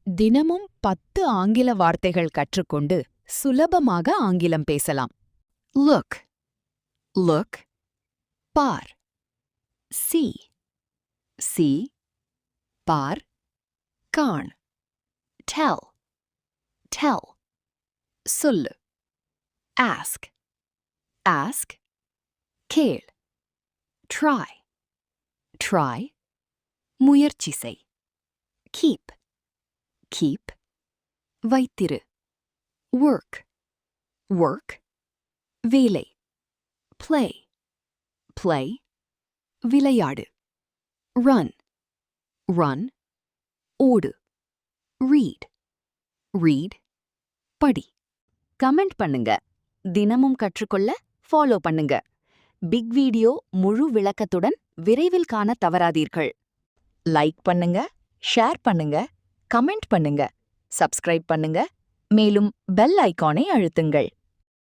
தினமும் 10 ஆங்கில வார்த்தைகள் கற்றுக்கொண்டு சுலபமாக ஆங்கிலம் பேசலாம். Look. Look. பார். See. See. Par. Karn. Tell. Tell. சொல்லு. Ask. Ask. கேள். Try. Try. முயற்சி செய். Keep. Keep. வைத்திரு. Work. Work. வேலை. Play. Play. விளையாடு. Run. Run. ஓடு. Read. Read. படி. கமெண்ட் பண்ணுங்க. தினமும் கற்றுக்கொள்ள ஃபாலோ பண்ணுங்க. பிக் வீடியோ முழு விளக்கத்துடன் விரைவில் காண தவறாதீர்கள். லைக் பண்ணுங்க, ஷேர் பண்ணுங்க, கமெண்ட் பண்ணுங்க, சப்ஸ்கிரைப் பண்ணுங்க, மேலும் பெல் ஐகானை அழுத்துங்கள்.